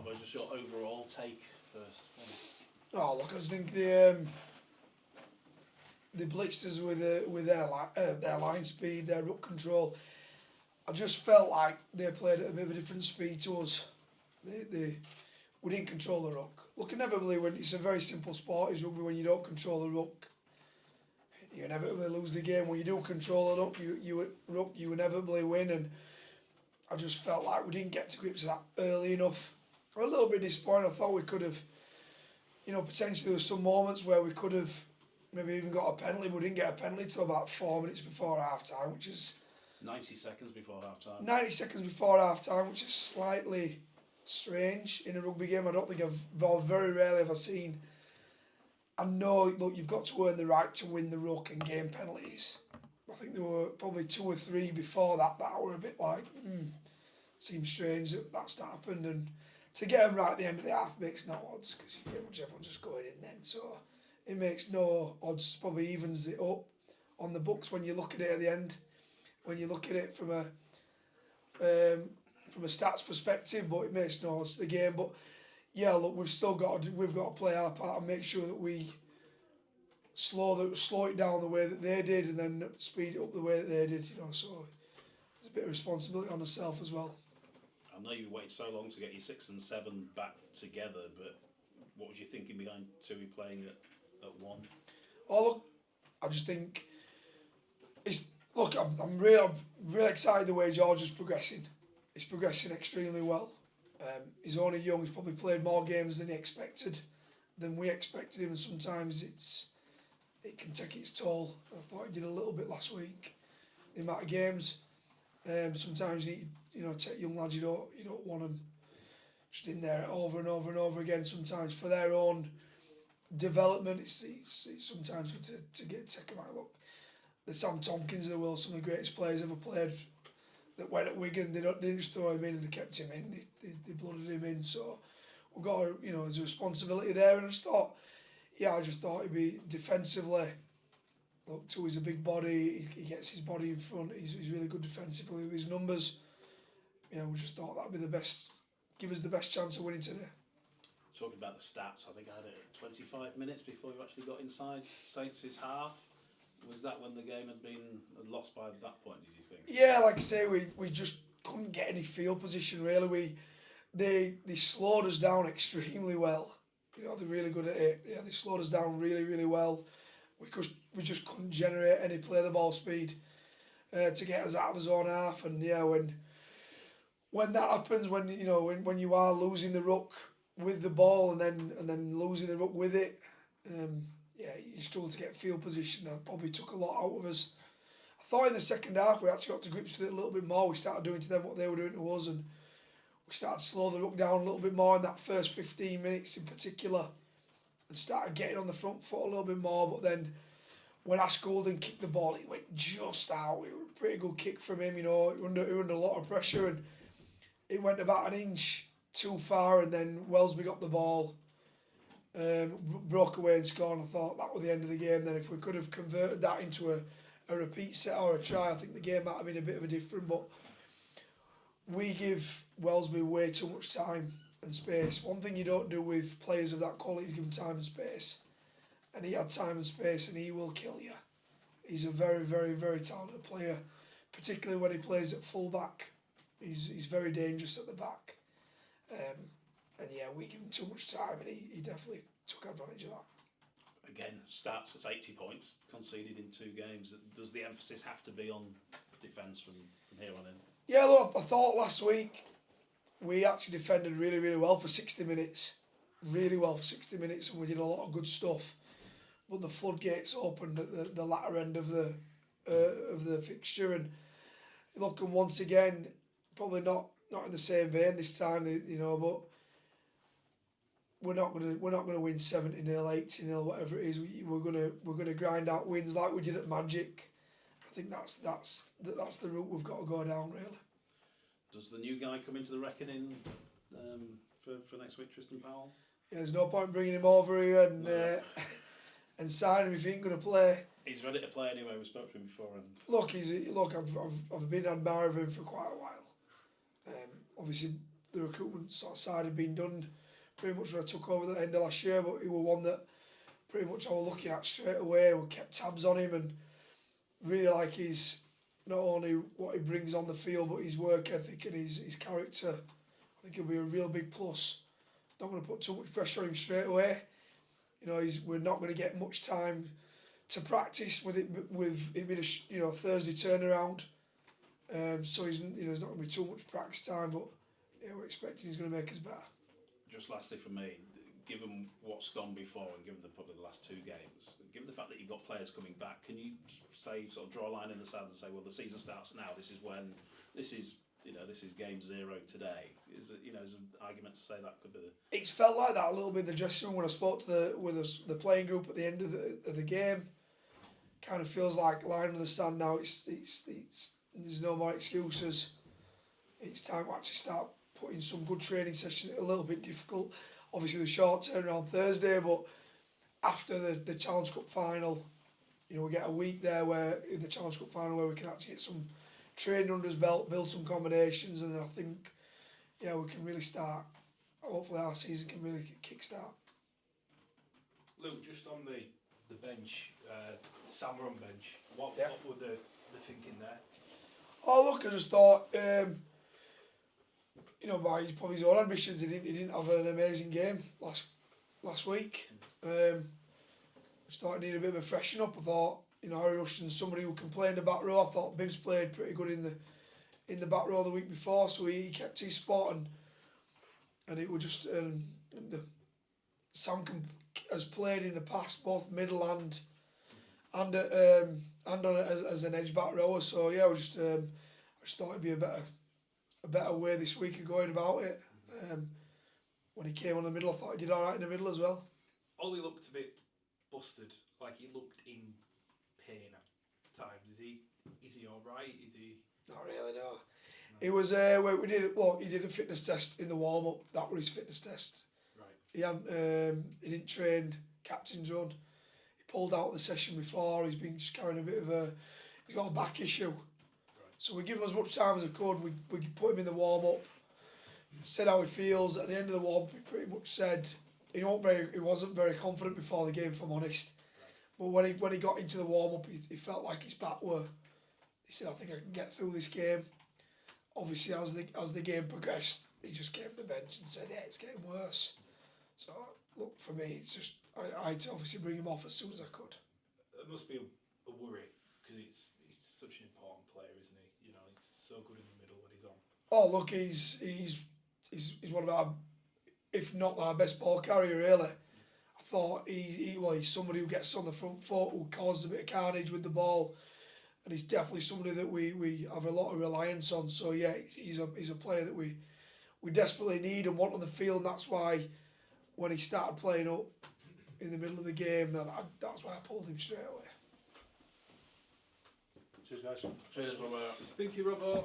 Robbo, just your overall take first. Oh, look, I just think the blitzers with their line speed, their ruck control. I just felt like they played at a bit of a different speed to us. We didn't control the ruck. Look, inevitably, when it's a very simple sport, is rugby. When you don't control the ruck, you inevitably lose the game. When you do control the ruck, you inevitably win. And I just felt like we didn't get to grips with that early enough. I'm a little bit disappointed. I thought we could have, potentially there were some moments where we could have maybe even got a penalty. We didn't get a penalty till about 4 minutes before half time, which is 90 seconds before half time. 90 seconds before half time, which is slightly strange in a rugby game. I don't think very rarely have I seen. I know, look, you've got to earn the right to win the ruck and game penalties. I think there were probably 2 or 3 before that were a bit like, seems strange that that's not happened. And to get them right at the end of the half makes no odds because pretty much everyone's just going in then. So it makes no odds, probably evens it up on the books when you look at it at the end. When you look at it from a stats perspective, but it makes no odds to the game. But yeah, look, we've got to play our part and make sure that we slow it down the way that they did, and then speed it up the way that they did. So there's a bit of responsibility on yourself as well. I know you waited so long to get your 6 and 7 back together, but what was you thinking behind Tui playing at 1? Oh look, I just think I'm really excited the way George is progressing. He's progressing extremely well. He's only young. He's probably played more games than we expected him, and sometimes it can take its toll. I thought he did a little bit last week. The amount of games. Sometimes you need, take young lads. You don't want them just in there over and over and over again. Sometimes for their own development, it's sometimes good to take them out. Look, the Sam Tompkins of the world, some of the greatest players ever played. That went at Wigan, they didn't just throw him in and they kept him in. They blooded him in. So we've got there's a responsibility there. And I just thought he'd be defensively. Look, Tui's a big body. He gets his body in front. He's really good defensively with his numbers. We just thought that'd be the best. Give us the best chance of winning today. Talking about the stats, I think I had it at 25 minutes before you actually got inside Saints' half. Was that when the game had been lost by that point, did you think? Yeah, like I say, we just couldn't get any field position really. They slowed us down extremely well. They're really good at it. Yeah, they slowed us down really, really well. We just couldn't generate any play the ball speed to get us out of the zone half. And yeah, when that happens, when you are losing the ruck with the ball and then losing the ruck with it, you struggle to get field position. That probably took a lot out of us. I thought in the second half we actually got to grips with it a little bit more. We started doing to them what they were doing to us, and we started to slow the ruck down a little bit more in that first 15 minutes in particular, and started getting on the front foot a little bit more. But then when Ash Golden kicked the ball, it went just out. It was a pretty good kick from him, under a lot of pressure, and it went about an inch too far, and then Welsby got the ball. Broke away and scored, and I thought that was the end of the game. Then if we could have converted that into a repeat set or a try, I think the game might have been a bit of a different. But we give Welsby way too much time and space. One thing you don't do with players of that quality is give them time and space. And he had time and space, and he will kill you. He's a very, very, very talented player, particularly when he plays at full back. He's very dangerous at the back. And yeah, we give him too much time, and he definitely took advantage of that. Again, stats, it's 80 points conceded in 2 games. Does the emphasis have to be on defence from here on in? Yeah, look, I thought last week we actually defended really, really well for 60 minutes. Really well for 60 minutes, and we did a lot of good stuff. But the floodgates opened at the latter end of the fixture, and look, and once again, probably not in the same vein this time, but we're not gonna win 70-0, 80-0, whatever it is. We're gonna grind out wins like we did at Magic. I think that's the route we've got to go down, really. Does the new guy come into the reckoning for next week, Tristan Powell? Yeah, there's no point bringing him over here and sign him if he ain't gonna play. He's ready to play anyway. We spoke to him before. And Look, I've been an admirer of him for quite a while. Obviously, the recruitment sort of side had been done pretty much when I took over at the end of last year, but he was one that pretty much I was looking at straight away. We kept tabs on him and really like his, not only what he brings on the field, but his work ethic and his character. I think he'll be a real big plus. Not going to put too much pressure on him straight away. You know, we're not going to get much time to practice with it being a Thursday turnaround. So he's there's not going to be too much practice time, but yeah, we're expecting he's going to make us better. Just lastly from me, given what's gone before and given probably the last 2 games, given the fact that you've got players coming back, can you say, sort of draw a line in the sand and say, well, the season starts now, this is when, this is game 0 today? Is an argument to say that could be It's felt like that a little bit in the dressing room when I spoke to the playing group at the end of the game. Kind of feels like line in the sand now. It's there's no more excuses. It's time to actually start putting some good training sessions. A little bit difficult, obviously the short turnaround Thursday, but after the Challenge Cup final, we get a week there where in the Challenge Cup final where we can actually get some training under his belt, build some combinations, and then I think we can really start. Hopefully our season can really kick-start. Luke, just on the bench, Samron bench, what were the thinking there? Oh look, I just thought, by probably his own ambitions, he didn't have an amazing game last week. Just thought he needed a bit of a freshen up. I thought, Harry Rushton's somebody who can play in the back row. I thought Bibbs played pretty good in the back row the week before, so he kept his spot and it was just Sam has played in the past both middle and on as an edge back rower. So yeah, I just thought it'd be a better way this week of going about it. When he came on the middle, I thought he did all right in the middle as well. Ollie looked a bit busted, like he looked in pain at times. Is he all right? Is he? Not really, no. It was he did a fitness test in the warm up. That was his fitness test. Right. He didn't train captain's run. He pulled out the session before. He's been just carrying a bit of he's got a back issue. Right. So we give him as much time as I could. We put him in the warm up. Said how he feels. At the end of the warm up, he pretty much said he wasn't very confident before the game, if I'm honest. But when he got into the warm up, he felt like his back were. He said, "I think I can get through this game." Obviously, as the game progressed, he just came to the bench and said, "Yeah, it's getting worse." So look, for me, it's just I had to obviously bring him off as soon as I could. It must be a worry because he's such an important player, isn't he? He's so good in the middle when he's on. Oh look, he's one of our, if not our best ball carrier really. I thought he's somebody who gets on the front foot, who causes a bit of carnage with the ball, and he's definitely somebody that we have a lot of reliance on. So yeah, he's a player that we desperately need and want on the field, and that's why when he started playing up in the middle of the game, that's why I pulled him straight away. Cheers, guys. Cheers, Robert. Thank you, Robbo.